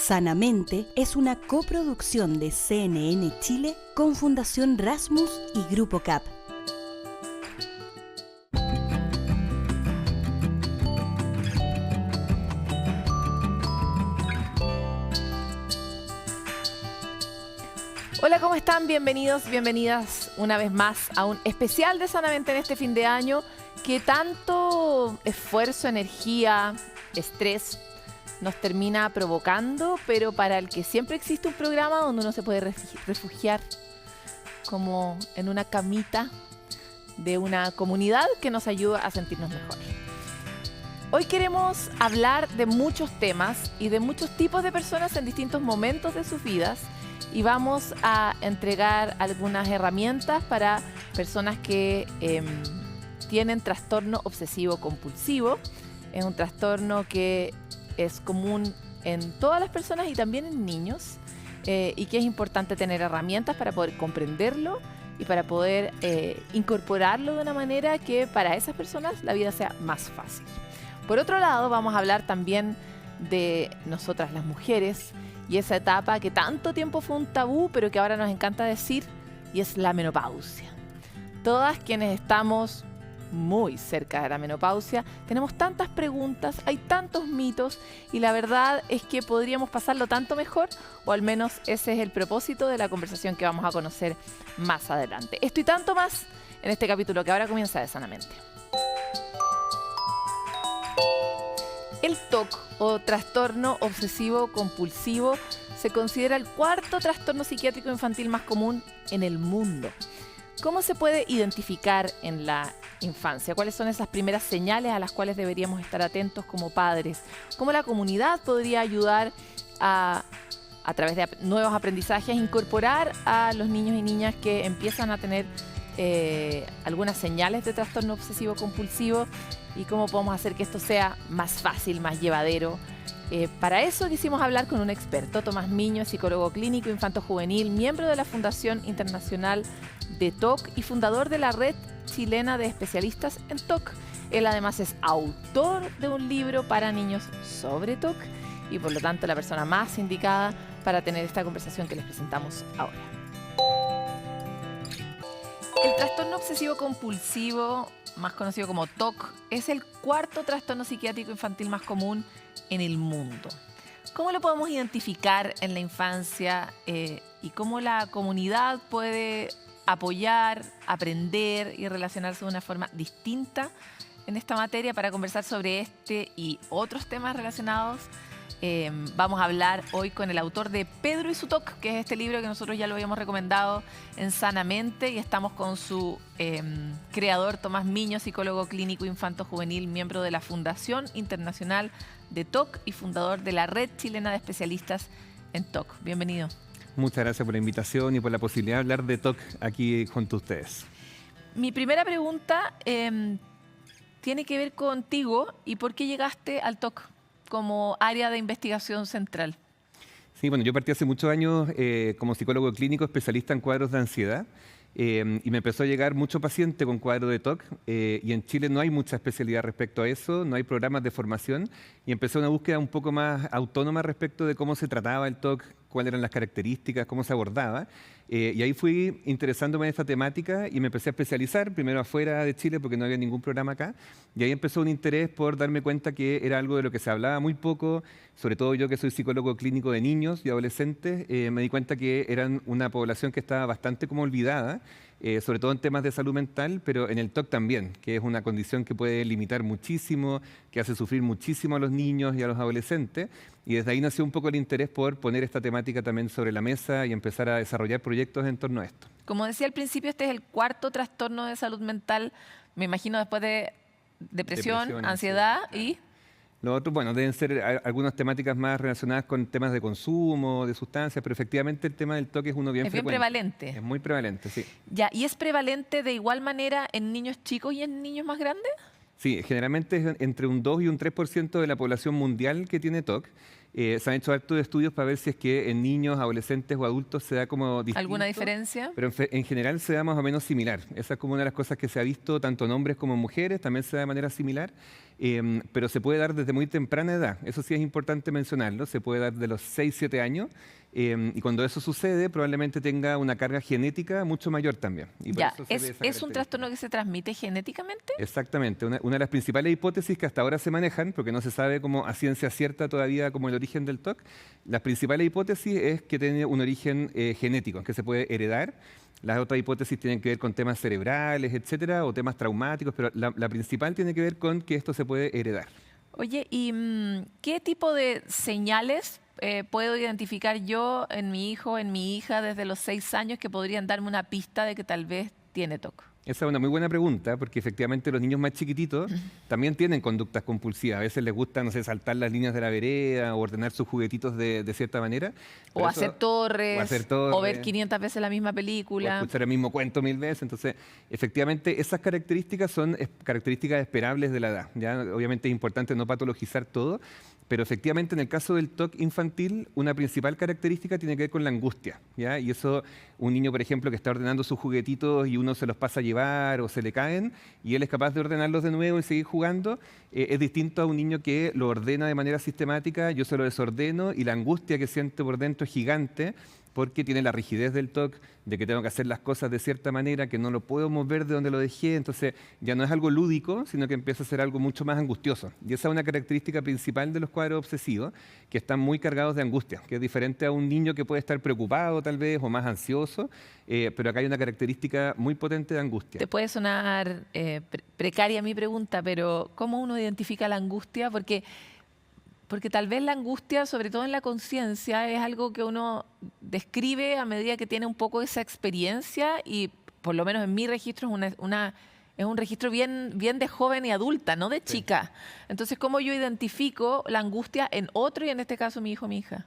Sanamente es una coproducción de CNN Chile con Fundación Rasmus y Grupo CAP. Hola, ¿cómo están? Bienvenidos, bienvenidas una vez más a un especial de Sanamente en este fin de año que tanto esfuerzo, energía, estrés nos termina provocando, pero para el que siempre existe un programa donde uno se puede refugiar como en una camita de una comunidad que nos ayuda a sentirnos mejor. Hoy queremos hablar de muchos temas y de muchos tipos de personas en distintos momentos de sus vidas y vamos a entregar algunas herramientas para personas que tienen trastorno obsesivo compulsivo. Es un trastorno que es común en todas las personas y también en niños y que es importante tener herramientas para poder comprenderlo y para poder incorporarlo de una manera que para esas personas la vida sea más fácil. Por otro lado, vamos a hablar también de nosotras las mujeres y esa etapa que tanto tiempo fue un tabú, pero que ahora nos encanta decir, y es la menopausia. Todas quienes estamos muy cerca de la menopausia, tenemos tantas preguntas, hay tantos mitos y la verdad es que podríamos pasarlo tanto mejor, o al menos ese es el propósito de la conversación que vamos a conocer más adelante. Esto y tanto más en este capítulo que ahora comienza de Sanamente. El TOC o trastorno obsesivo compulsivo se considera el cuarto trastorno psiquiátrico infantil más común en el mundo. ¿Cómo se puede identificar en la infancia? ¿Cuáles son esas primeras señales a las cuales deberíamos estar atentos como padres? ¿Cómo la comunidad podría ayudar a través de nuevos aprendizajes, incorporar a los niños y niñas que empiezan a tener algunas señales de trastorno obsesivo compulsivo? ¿Y cómo podemos hacer que esto sea más fácil, más llevadero? Para eso quisimos hablar con un experto, Tomás Miño, psicólogo clínico infanto-juvenil, miembro de la Fundación Internacional de TOC y fundador de la Red Chilena de Especialistas en TOC. Él además es autor de un libro para niños sobre TOC y por lo tanto la persona más indicada para tener esta conversación que les presentamos ahora. El trastorno obsesivo compulsivo, más conocido como TOC, es el cuarto trastorno psiquiátrico infantil más común en el mundo. ¿Cómo lo podemos identificar en la infancia y cómo la comunidad puede apoyar, aprender y relacionarse de una forma distinta en esta materia? Para conversar sobre este y otros temas relacionados, vamos a hablar hoy con el autor de Pedro y su TOC, que es este libro que nosotros ya lo habíamos recomendado en Sanamente, y estamos con su creador, Tomás Miño, psicólogo clínico infanto-juvenil, miembro de la Fundación Internacional de TOC y fundador de la Red Chilena de Especialistas en TOC. Bienvenido. Muchas gracias por la invitación y por la posibilidad de hablar de TOC aquí junto a ustedes. Mi primera pregunta tiene que ver contigo y por qué llegaste al TOC como área de investigación central. Sí, bueno, yo partí hace muchos años como psicólogo clínico especialista en cuadros de ansiedad y me empezó a llegar mucho paciente con cuadro de TOC y en Chile no hay mucha especialidad respecto a eso, no hay programas de formación y empecé una búsqueda un poco más autónoma respecto de cómo se trataba el TOC, cuáles eran las características, cómo se abordaba. Y ahí fui interesándome en esta temática y me empecé a especializar, primero afuera de Chile porque no había ningún programa acá. Y ahí empezó un interés por darme cuenta que era algo de lo que se hablaba muy poco, sobre todo yo que soy psicólogo clínico de niños y adolescentes, me di cuenta que eran una población que estaba bastante como olvidada, sobre todo en temas de salud mental, pero en el TOC también, que es una condición que puede limitar muchísimo, que hace sufrir muchísimo a los niños y a los adolescentes. Y desde ahí nació un poco el interés por poner esta temática también sobre la mesa y empezar a desarrollar proyectos en torno a esto. Como decía al principio, este es el cuarto trastorno de salud mental, me imagino después de depresión, ansiedad y... Lo otro, bueno, deben ser algunas temáticas más relacionadas con temas de consumo, de sustancias, pero efectivamente el tema del TOC es uno bien frecuente. Es bien prevalente. Es muy prevalente, sí. Ya, ¿y es prevalente de igual manera en niños chicos y en niños más grandes? Sí, generalmente es entre un 2 y un 3% de la población mundial que tiene TOC. Se han hecho hartos estudios para ver si es que en niños, adolescentes o adultos se da como distinto. ¿Alguna diferencia? Pero en general se da más o menos similar. Esa es como una de las cosas que se ha visto tanto en hombres como en mujeres, también se da de manera similar. Pero se puede dar desde muy temprana edad. Eso sí es importante mencionarlo. Se puede dar de los 6, 7 años. Y cuando eso sucede, probablemente tenga una carga genética mucho mayor también. Y por Ya, eso se ve esa ¿es un característica. trastorno que se transmite genéticamente? Exactamente. Una de las principales hipótesis que hasta ahora se manejan, porque no se sabe como a ciencia cierta todavía como el origen del TOC, las principales hipótesis es que tiene un origen genético, que se puede heredar. Las otras hipótesis tienen que ver con temas cerebrales, etcétera, o temas traumáticos, pero la principal tiene que ver con que esto se puede heredar. Oye, ¿y qué tipo de señales puedo identificar yo en mi hijo, en mi hija desde los 6 años que podrían darme una pista de que tal vez tiene TOC? Esa es una muy buena pregunta, porque efectivamente los niños más chiquititos también tienen conductas compulsivas. A veces les gusta, no sé, saltar las líneas de la vereda o ordenar sus juguetitos de cierta manera. O Pero hacer torres, torres, o ver 500 veces la misma o película. escuchar el mismo cuento 1000 veces. Entonces, efectivamente, esas características son características esperables de la edad. ¿Ya? Obviamente es importante no patologizar todo, pero efectivamente en el caso del TOC infantil, una principal característica tiene que ver con la angustia. ¿Ya? Y eso, un niño, por ejemplo, que está ordenando sus juguetitos y uno se los pasa a llevar o se le caen, y él es capaz de ordenarlos de nuevo y seguir jugando, es distinto a un niño que lo ordena de manera sistemática, yo se lo desordeno, y la angustia que siente por dentro es gigante, porque tiene la rigidez del TOC, de que tengo que hacer las cosas de cierta manera, que no lo puedo mover de donde lo dejé, entonces ya no es algo lúdico, sino que empieza a ser algo mucho más angustioso. Y esa es una característica principal de los cuadros obsesivos, que están muy cargados de angustia, que es diferente a un niño que puede estar preocupado tal vez, o más ansioso, pero acá hay una característica muy potente de angustia. Te puede sonar precaria mi pregunta, pero ¿cómo uno identifica la angustia? Porque tal vez la angustia, sobre todo en la conciencia, es algo que uno describe a medida que tiene un poco esa experiencia y por lo menos en mi registro es un registro bien de joven y adulta, no de chica. Entonces, ¿cómo yo identifico la angustia en otro y en este caso mi hijo o mi hija?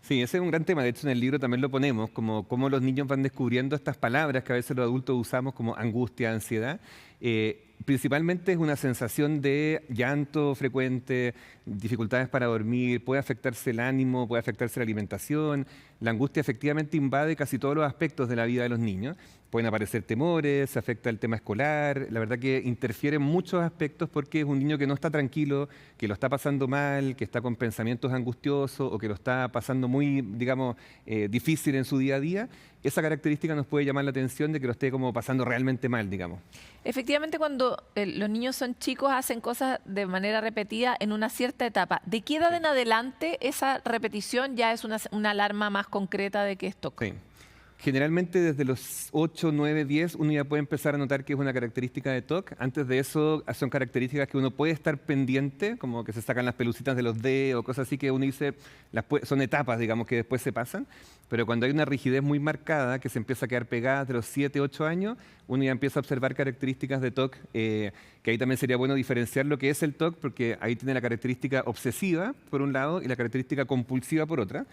Sí, ese es un gran tema. De hecho, en el libro también lo ponemos, como cómo los niños van descubriendo estas palabras que a veces los adultos usamos como angustia, ansiedad. Principalmente es una sensación de llanto frecuente, dificultades para dormir, puede afectarse el ánimo, puede afectarse la alimentación. La angustia efectivamente invade casi todos los aspectos de la vida de los niños. Pueden aparecer temores, se afecta el tema escolar. La verdad que interfiere en muchos aspectos porque es un niño que no está tranquilo, que lo está pasando mal, que está con pensamientos angustiosos o que lo está pasando muy, digamos, difícil en su día a día. Esa característica nos puede llamar la atención de que lo esté como pasando realmente mal, digamos. Efectivamente, cuando los niños son chicos hacen cosas de manera repetida en una cierta etapa. ¿De qué edad en adelante esa repetición ya es una alarma más concreta de que es TOC? Sí. Generalmente desde los 8, 9, 10 uno ya puede empezar a notar que es una característica de TOC. Antes de eso son características que uno puede estar pendiente, como que se sacan las pelucitas de los dedos, cosas así que uno dice, son etapas, digamos, que después se pasan. Pero cuando hay una rigidez muy marcada que se empieza a quedar pegada de los 7, 8 años, uno ya empieza a observar características de TOC, que ahí también sería bueno diferenciar lo que es el TOC, porque ahí tiene la característica obsesiva, por un lado, y la característica compulsiva, por otra.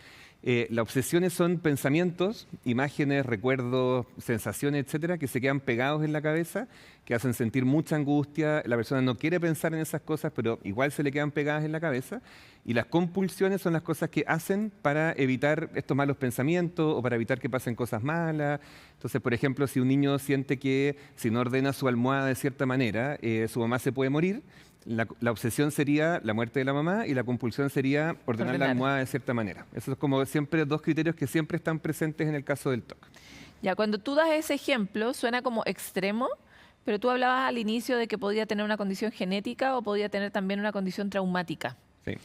Las obsesiones son pensamientos, imágenes, recuerdos, sensaciones, etcétera, que se quedan pegados en la cabeza, que hacen sentir mucha angustia. La persona no quiere pensar en esas cosas, pero igual se le quedan pegadas en la cabeza. Y las compulsiones son las cosas que hacen para evitar estos malos pensamientos o para evitar que pasen cosas malas. Entonces, por ejemplo, si un niño siente que si no ordena su almohada de cierta manera, su mamá se puede morir, la obsesión sería la muerte de la mamá y la compulsión sería ordenar la almohada de cierta manera. Esos son como siempre dos criterios que siempre están presentes en el caso del TOC. Ya, cuando tú das ese ejemplo, suena como extremo, pero tú hablabas al inicio de que podía tener una condición genética o podía tener también una condición traumática. Sí.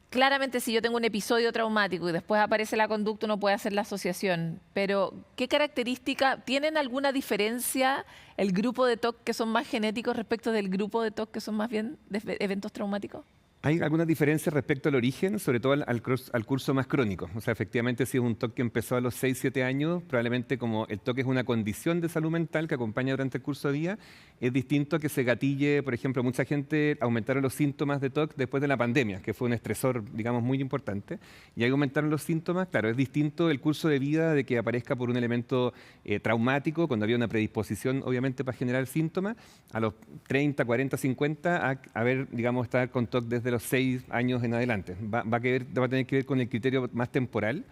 Claramente, si yo tengo un episodio traumático y después aparece la conducta, uno puede hacer la asociación. Pero, ¿qué característica, tienen alguna diferencia el grupo de TOC que son más genéticos respecto del grupo de TOC que son más bien de eventos traumáticos? Hay algunas diferencias respecto al origen, sobre todo al curso más crónico. O sea, efectivamente, si es un TOC que empezó a los 6, 7 años, probablemente como el TOC es una condición de salud mental que acompaña durante el curso de vida, es distinto a que se gatille, por ejemplo, mucha gente aumentaron los síntomas de TOC después de la pandemia, que fue un estresor, digamos, muy importante, y ahí aumentaron los síntomas. Claro, es distinto el curso de vida de que aparezca por un elemento traumático, cuando había una predisposición, obviamente, para generar síntomas, a los 30, 40, 50, a ver, digamos, estar con TOC desde los los 6 años en adelante. Va a tener que ver con el criterio más temporal,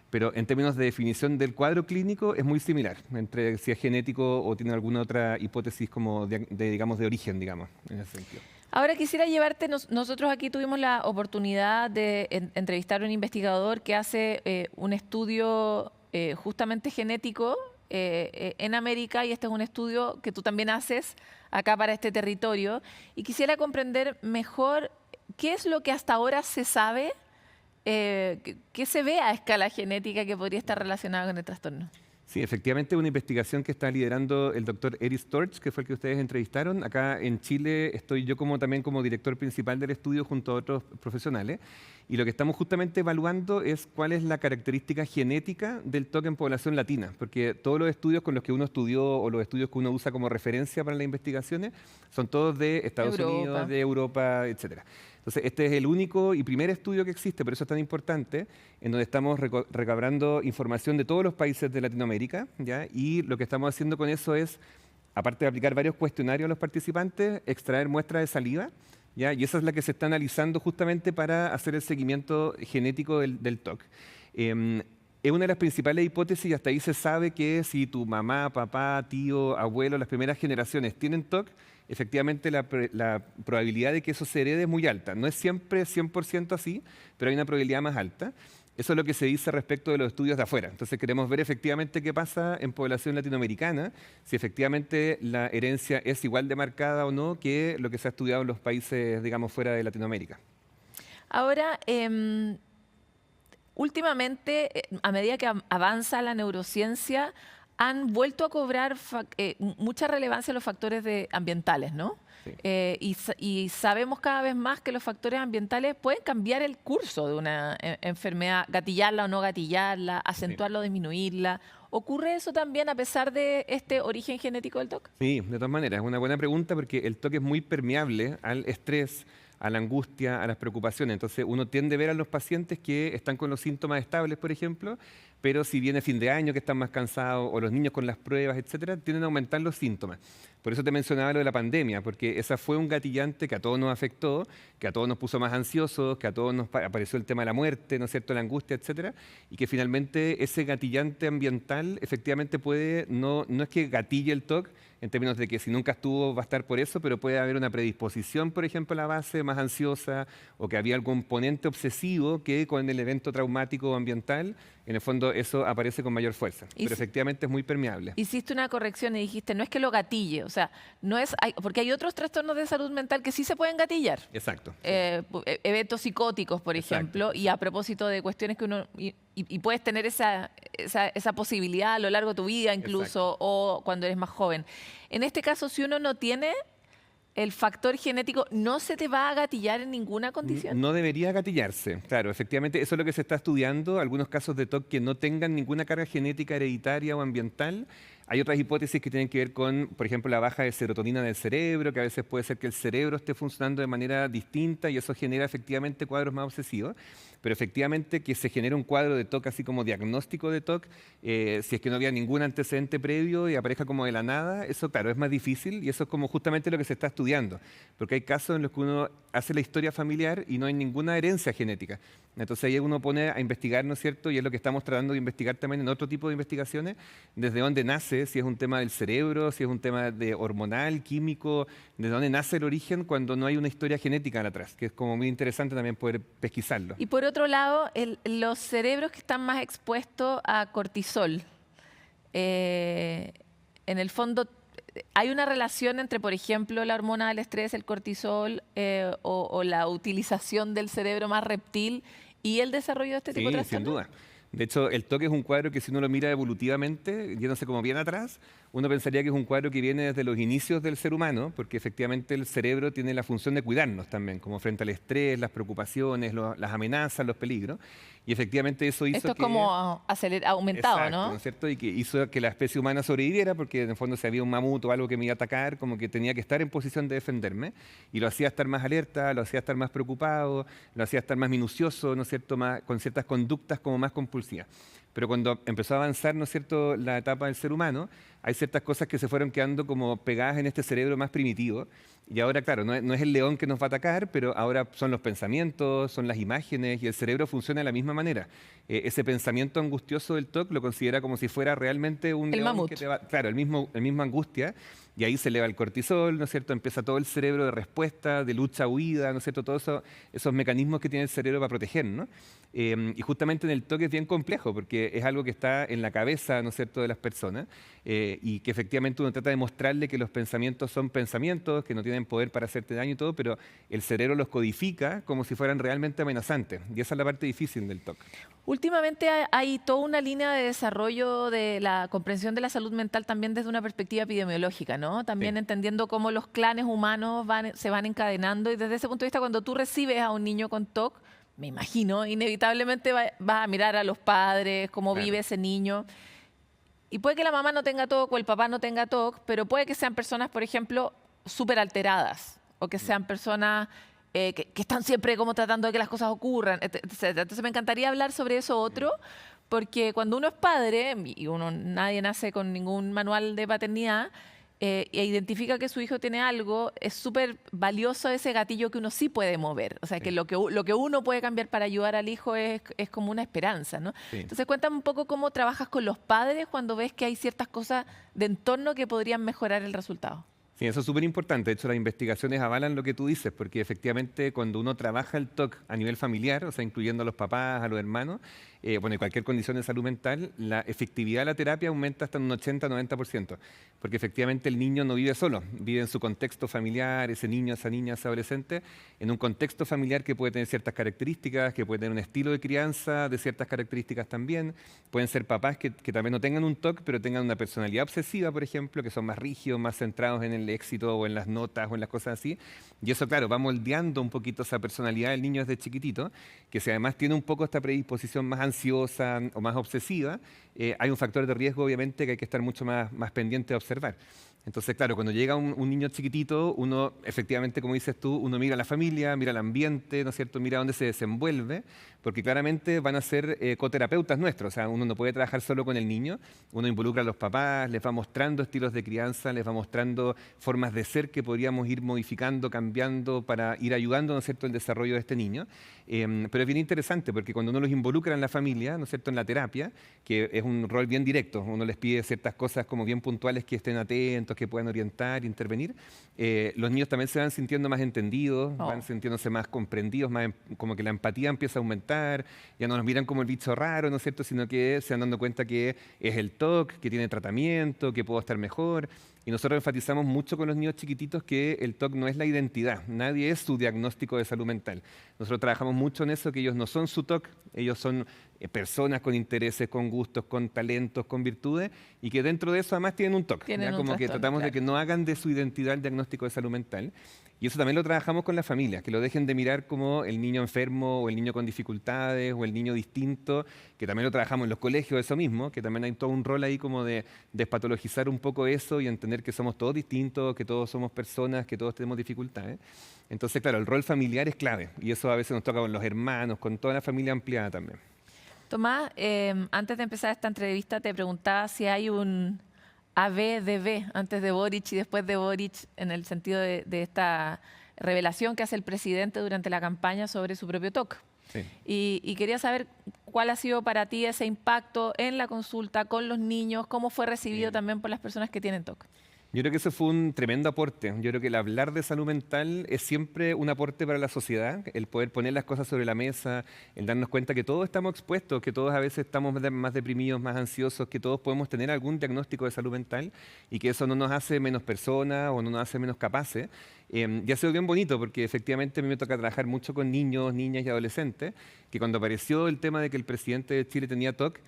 pero en términos de definición del cuadro clínico es muy similar, entre si es genético o tiene alguna otra hipótesis como digamos, de origen, digamos, en ese sentido. Ahora quisiera llevarte, nosotros aquí tuvimos la oportunidad de entrevistar a un investigador que hace un estudio justamente genético en América, y este es un estudio que tú también haces acá para este territorio, y quisiera comprender mejor qué es lo que hasta ahora se sabe, qué se ve a escala genética que podría estar relacionado con el trastorno. Sí, efectivamente, una investigación que está liderando el doctor Eric Storch, que fue el que ustedes entrevistaron. Acá en Chile estoy yo también como director principal del estudio junto a otros profesionales. Y lo que estamos justamente evaluando es cuál es la característica genética del TOC en población latina. Porque todos los estudios con los que uno estudió o los estudios que uno usa como referencia para las investigaciones son todos de Estados Unidos, de Europa, etcétera. Entonces, este es el único y primer estudio que existe, por eso es tan importante, en donde estamos recabando información de todos los países de Latinoamérica, ¿ya? Y lo que estamos haciendo con eso es, aparte de aplicar varios cuestionarios a los participantes, extraer muestras de saliva, ¿ya? Y esa es la que se está analizando justamente para hacer el seguimiento genético del TOC. Es una de las principales hipótesis, y hasta ahí se sabe que si tu mamá, papá, tío, abuelo, las primeras generaciones tienen TOC, efectivamente la probabilidad de que eso se herede es muy alta. No es siempre 100% así, pero hay una probabilidad más alta. Eso es lo que se dice respecto de los estudios de afuera. Entonces queremos ver efectivamente qué pasa en población latinoamericana, si efectivamente la herencia es igual de marcada o no que lo que se ha estudiado en los países, digamos, fuera de Latinoamérica. Ahora, últimamente, a medida que avanza la neurociencia, han vuelto a cobrar mucha relevancia los factores ambientales, ¿no? Sí. Y sabemos cada vez más que los factores ambientales pueden cambiar el curso de una enfermedad, gatillarla o no gatillarla, acentuarla o disminuirla. ¿Ocurre eso también a pesar de este origen genético del TOC? Sí, de todas maneras, es una buena pregunta porque el TOC es muy permeable al estrés, a la angustia, a las preocupaciones. Entonces uno tiende a ver a los pacientes que están con los síntomas estables, por ejemplo, pero si viene fin de año que están más cansados, o los niños con las pruebas, etcétera, tienden a aumentar los síntomas. Por eso te mencionaba lo de la pandemia, porque esa fue un gatillante que a todos nos afectó, que a todos nos puso más ansiosos, que a todos nos apareció el tema de la muerte, ¿no es cierto?, la angustia, etcétera, y que finalmente ese gatillante ambiental efectivamente puede, no es que gatille el TOC, en términos de que si nunca estuvo va a estar por eso, pero puede haber una predisposición, por ejemplo, a la base más ansiosa, o que había algún componente obsesivo que con el evento traumático ambiental, en el fondo eso aparece con mayor fuerza. Pero efectivamente es muy permeable. Hiciste una corrección y dijiste, no es que lo gatille, o sea, no es, porque hay otros trastornos de salud mental que sí se pueden gatillar. Exacto. Eventos psicóticos, por ejemplo, y a propósito de cuestiones que uno... Y puedes tener esa posibilidad a lo largo de tu vida incluso, o cuando eres más joven. En este caso, si uno no tiene el factor genético, ¿no se te va a gatillar en ninguna condición? No debería gatillarse, claro, efectivamente, eso es lo que se está estudiando, algunos casos de TOC que no tengan ninguna carga genética hereditaria o ambiental. Hay otras hipótesis que tienen que ver con, por ejemplo, la baja de serotonina del cerebro, que a veces puede ser que el cerebro esté funcionando de manera distinta y eso genera efectivamente cuadros más obsesivos. Pero efectivamente que se genere un cuadro de TOC así como diagnóstico de TOC, si es que no había ningún antecedente previo y aparezca como de la nada, eso claro, es más difícil y eso es como justamente lo que se está estudiando. Porque hay casos en los que uno hace la historia familiar y no hay ninguna herencia genética. Entonces ahí uno pone a investigar, ¿no es cierto? Y es lo que estamos tratando de investigar también en otro tipo de investigaciones, desde dónde nace, si es un tema del cerebro, si es un tema de hormonal, químico, de dónde nace el origen cuando no hay una historia genética atrás, que es como muy interesante también poder pesquisarlo. Y por otro lado, los cerebros que están más expuestos a cortisol, en el fondo, ¿hay una relación entre, por ejemplo, la hormona del estrés, el cortisol, o la utilización del cerebro más reptil y el desarrollo de este tipo de trastornos? Sin duda. De hecho, el TOC es un cuadro que si uno lo mira evolutivamente, yéndose como bien atrás, uno pensaría que es un cuadro que viene desde los inicios del ser humano, porque efectivamente el cerebro tiene la función de cuidarnos también, como frente al estrés, las preocupaciones, las amenazas, los peligros. Y efectivamente eso hizo Esto es como aumentado, exacto, ¿no? ¿no es cierto? Y que hizo que la especie humana sobreviviera, porque en el fondo si había un mamut o algo que me iba a atacar, como que tenía que estar en posición de defenderme, y lo hacía estar más alerta, lo hacía estar más preocupado, lo hacía estar más minucioso, ¿no es cierto?, con ciertas conductas como más compulsivas. Pero cuando empezó a avanzar, ¿no es cierto?, la etapa del ser humano, hay ciertas cosas que se fueron quedando como pegadas en este cerebro más primitivo Y ahora, claro, no es el león que nos va a atacar, pero ahora son los pensamientos, son las imágenes y el cerebro funciona de la misma manera. Ese pensamiento angustioso del TOC lo considera como si fuera realmente un El león mamut. que te va... Claro, el mismo angustia. Y ahí se eleva el cortisol, ¿no es cierto? Empieza todo el cerebro de respuesta, de lucha, huida, ¿no es cierto? Todos esos mecanismos que tiene el cerebro para proteger, ¿no? Y justamente en el TOC es bien complejo porque es algo que está en la cabeza, ¿no es cierto?, de las personas y que efectivamente uno trata de mostrarle que los pensamientos son pensamientos, que no tienen poder para hacerte daño y todo, pero el cerebro los codifica como si fueran realmente amenazantes. Y esa es la parte difícil del TOC. Últimamente hay toda una línea de desarrollo de la comprensión de la salud mental también desde una perspectiva epidemiológica, ¿no? También Sí. entendiendo cómo los clanes humanos se van encadenando y desde ese punto de vista cuando tú recibes a un niño con TOC, me imagino, inevitablemente vas a mirar a los padres, cómo Claro. vive ese niño. Y puede que la mamá no tenga TOC o el papá no tenga TOC, pero puede que sean personas, por ejemplo, súper alteradas o que sean personas que están siempre como tratando de que las cosas ocurran, etcétera. Entonces me encantaría hablar sobre eso otro, porque cuando uno es padre, y nadie nace con ningún manual de paternidad, e identifica que su hijo tiene algo, es súper valioso ese gatillo que uno sí puede mover. O sea, que Sí. lo que uno puede cambiar para ayudar al hijo es como una esperanza, ¿no? Sí. Entonces, cuéntame un poco cómo trabajas con los padres cuando ves que hay ciertas cosas de entorno que podrían mejorar el resultado. Sí, eso es súper importante. De hecho, las investigaciones avalan lo que tú dices, porque efectivamente cuando uno trabaja el TOC a nivel familiar, o sea, incluyendo a los papás, a los hermanos, bueno, y cualquier condición de salud mental, la efectividad de la terapia aumenta hasta un 80-90%, porque efectivamente el niño no vive solo, vive en su contexto familiar, ese niño, esa niña, ese adolescente, en un contexto familiar que puede tener ciertas características, que puede tener un estilo de crianza de ciertas características también. Pueden ser papás que también no tengan un TOC, pero tengan una personalidad obsesiva, por ejemplo, que son más rígidos, más centrados en el éxito o en las notas o en las cosas así. Y eso, claro, va moldeando un poquito esa personalidad del niño desde chiquitito, que si además tiene un poco esta predisposición más ansiosa o más obsesiva, hay un factor de riesgo, obviamente, que hay que estar mucho más pendiente de observar. Entonces, claro, cuando llega un niño chiquitito, uno, efectivamente, como dices tú, uno mira a la familia, mira el ambiente, ¿no es cierto?, mira dónde se desenvuelve, porque claramente van a ser coterapeutas nuestros. O sea, uno no puede trabajar solo con el niño, uno involucra a los papás, les va mostrando estilos de crianza, les va mostrando formas de ser que podríamos ir modificando, cambiando, para ir ayudando, ¿no es cierto?, el desarrollo de este niño. Pero es bien interesante, porque cuando uno los involucra en la familia, ¿no es cierto?, en la terapia, que es un rol bien directo, uno les pide ciertas cosas como bien puntuales que estén atentos, que puedan orientar, intervenir, los niños también se van sintiendo más entendidos, van sintiéndose más comprendidos, como que la empatía empieza a aumentar, ya no nos miran como el bicho raro, ¿no es cierto?, sino que se van dando cuenta que es el TOC, que tiene tratamiento, que puedo estar mejor. Y nosotros enfatizamos mucho con los niños chiquititos que el TOC no es la identidad, nadie es su diagnóstico de salud mental. Nosotros trabajamos mucho en eso, que ellos no son su TOC, ellos son personas con intereses, con gustos, con talentos, con virtudes, y que dentro de eso además tienen un TOC. Tienen un Como que trastorno, tratamos de claro. que no hagan de su identidad el diagnóstico de salud mental. Y eso también lo trabajamos con las familias, que lo dejen de mirar como el niño enfermo o el niño con dificultades o el niño distinto, que también lo trabajamos en los colegios, eso mismo, que también hay todo un rol ahí como de despatologizar un poco eso y entender que somos todos distintos, que todos somos personas, que todos tenemos dificultades. Entonces, claro, el rol familiar es clave y eso a veces nos toca con los hermanos, con toda la familia ampliada también. Tomás, antes de empezar esta entrevista te preguntaba si hay un ABDB antes de Boric y después de Boric en el sentido de esta revelación que hace el presidente durante la campaña sobre su propio TOC. Sí. Y quería saber cuál ha sido para ti ese impacto en la consulta con los niños, cómo fue recibido también por las personas que tienen TOC. Yo creo que eso fue un tremendo aporte. Yo creo que el hablar de salud mental es siempre un aporte para la sociedad, el poder poner las cosas sobre la mesa, el darnos cuenta que todos estamos expuestos, que todos a veces estamos más deprimidos, más ansiosos, que todos podemos tener algún diagnóstico de salud mental y que eso no nos hace menos personas o no nos hace menos capaces. Y ha sido bien bonito porque efectivamente a mí me toca trabajar mucho con niños, niñas y adolescentes, que cuando apareció el tema de que el presidente de Chile tenía TOC,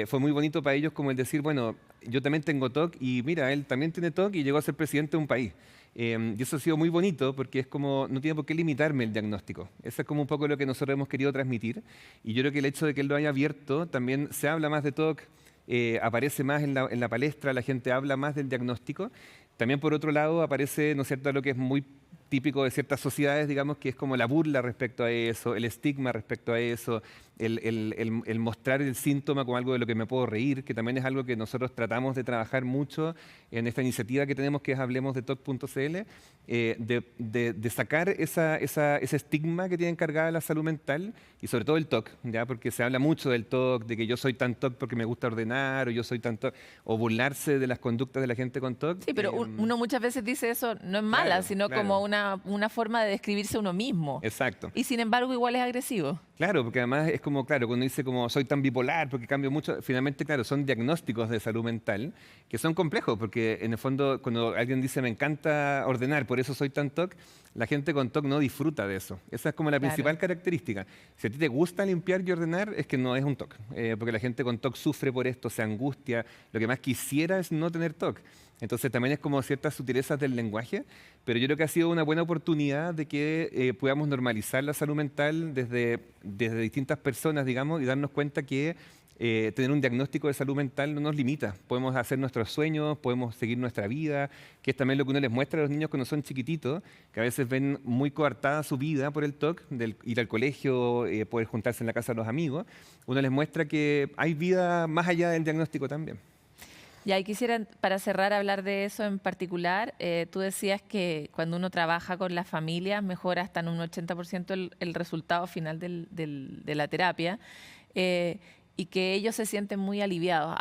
fue muy bonito para ellos como el decir, bueno, yo también tengo TOC y mira, él también tiene TOC y llegó a ser presidente de un país. Y eso ha sido muy bonito porque es como, no tiene por qué limitarme el diagnóstico. Eso es como un poco lo que nosotros hemos querido transmitir. Y yo creo que el hecho de que él lo haya abierto, también se habla más de TOC, aparece más en la palestra, la gente habla más del diagnóstico. También por otro lado aparece, ¿no es cierto?, lo que es muy típico de ciertas sociedades, digamos, que es como la burla respecto a eso, el estigma respecto a eso, el mostrar el síntoma como algo de lo que me puedo reír, que también es algo que nosotros tratamos de trabajar mucho en esta iniciativa que tenemos, que es Hablemos de TOC.cl, de sacar ese estigma que tiene encargada la salud mental y sobre todo el TOC, ¿ya? Porque se habla mucho del TOC, de que yo soy tan TOC porque me gusta ordenar, o yo soy tan TOC, o burlarse de las conductas de la gente con TOC. Sí, pero uno muchas veces dice eso, no es mala, claro, sino claro. como una forma de describirse a uno mismo. Exacto. Y sin embargo, igual es agresivo. Claro, porque además es como, claro, cuando dice como soy tan bipolar porque cambio mucho, finalmente, claro, son diagnósticos de salud mental que son complejos, porque en el fondo cuando alguien dice me encanta ordenar, por eso soy tan TOC, la gente con TOC no disfruta de eso. Esa es como la principal característica. Si a ti te gusta limpiar y ordenar, es que no es un TOC, porque la gente con TOC sufre por esto, se angustia, lo que más quisiera es no tener TOC. Entonces también es como ciertas sutilezas del lenguaje, pero yo creo que ha sido una buena oportunidad de que podamos normalizar la salud mental desde distintas personas, digamos, y darnos cuenta que tener un diagnóstico de salud mental no nos limita. Podemos hacer nuestros sueños, podemos seguir nuestra vida, que es también lo que uno les muestra a los niños cuando son chiquititos, que a veces ven muy coartada su vida por el TOC, del ir al colegio, poder juntarse en la casa de los amigos. Uno les muestra que hay vida más allá del diagnóstico también. Y ahí quisiera, para cerrar, hablar de eso en particular. Tú decías que cuando uno trabaja con las familias mejora hasta en un 80% el resultado final de la terapia y que ellos se sienten muy aliviados.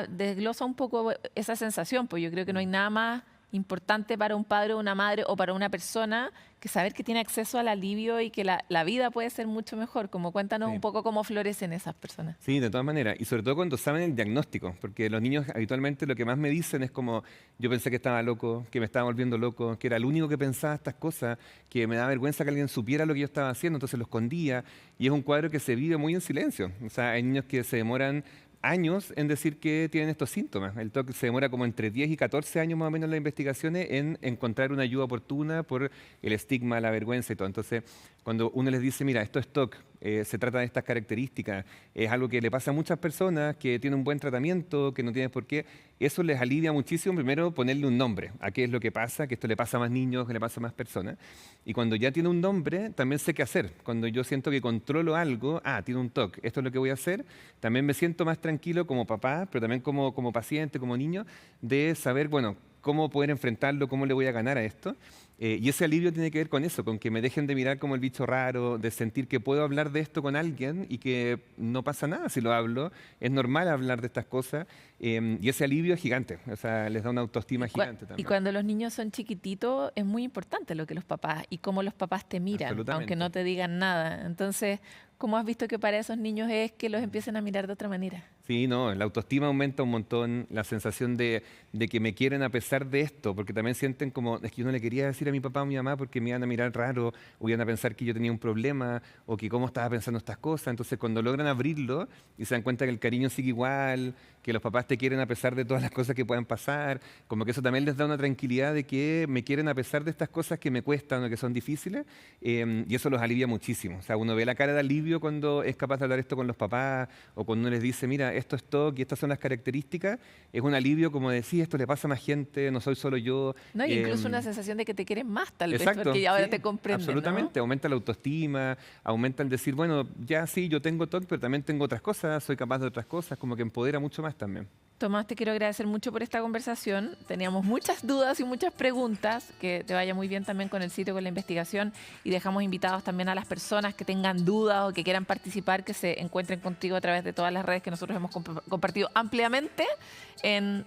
Desglosa un poco esa sensación, pues yo creo que no hay nada más importante para un padre o una madre o para una persona que saber que tiene acceso al alivio y que la vida puede ser mucho mejor. Como cuéntanos un poco cómo florecen esas personas. Sí, de todas maneras. Y sobre todo cuando saben el diagnóstico, porque los niños habitualmente lo que más me dicen es como yo pensé que estaba loco, que me estaba volviendo loco, que era el único que pensaba estas cosas, que me da vergüenza que alguien supiera lo que yo estaba haciendo, entonces lo escondía. Y es un cuadro que se vive muy en silencio. O sea, hay niños que se demoran años en decir que tienen estos síntomas. El TOC se demora como entre 10 y 14 años más o menos en las investigaciones en encontrar una ayuda oportuna por el estigma, la vergüenza y todo. Entonces, cuando uno les dice, mira, esto es TOC, se trata de estas características, es algo que le pasa a muchas personas, que tienen un buen tratamiento, que no tienen por qué, eso les alivia muchísimo, primero ponerle un nombre a qué es lo que pasa, que esto le pasa a más niños, que le pasa a más personas. Y cuando ya tiene un nombre, también sé qué hacer. Cuando yo siento que controlo algo, tiene un TOC, esto es lo que voy a hacer, también me siento más tranquilo como papá, pero también como paciente, como niño, de saber, bueno, cómo poder enfrentarlo, cómo le voy a ganar a esto. Y ese alivio tiene que ver con eso, con que me dejen de mirar como el bicho raro, de sentir que puedo hablar de esto con alguien y que no pasa nada si lo hablo. Es normal hablar de estas cosas y ese alivio es gigante, o sea, les da una autoestima gigante también. Y cuando los niños son chiquititos es muy importante lo que los papás y cómo los papás te miran, aunque no te digan nada. Entonces, ¿cómo has visto que para esos niños es que los empiecen a mirar de otra manera? Sí, no, la autoestima aumenta un montón, la sensación de que me quieren a pesar de esto, porque también sienten como, es que yo no le quería decir a mi papá o a mi mamá porque me iban a mirar raro, o iban a pensar que yo tenía un problema, o que cómo estaba pensando estas cosas. Entonces, cuando logran abrirlo y se dan cuenta que el cariño sigue igual, que los papás te quieren a pesar de todas las cosas que puedan pasar, como que eso también les da una tranquilidad de que me quieren a pesar de estas cosas que me cuestan o que son difíciles, y eso los alivia muchísimo. O sea, uno ve la cara de alivio cuando es capaz de hablar esto con los papás, o cuando uno les dice, mira, esto es TOC y estas son las características, es un alivio como decir, esto le pasa a más gente, no soy solo yo. No, incluso una sensación de que te quieren más, tal vez, exacto, porque ahora sí, te comprenden. absolutamente, ¿no? aumenta la autoestima, aumenta el decir, bueno, ya sí, yo tengo TOC, pero también tengo otras cosas, soy capaz de otras cosas, como que empodera mucho más también. Tomás, te quiero agradecer mucho por esta conversación. Teníamos muchas dudas y muchas preguntas. Que te vaya muy bien también con el sitio, con la investigación. Y dejamos invitados también a las personas que tengan dudas o que quieran participar, que se encuentren contigo a través de todas las redes que nosotros hemos compartido ampliamente en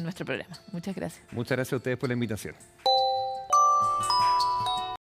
nuestro programa. Muchas gracias. Muchas gracias a ustedes por la invitación.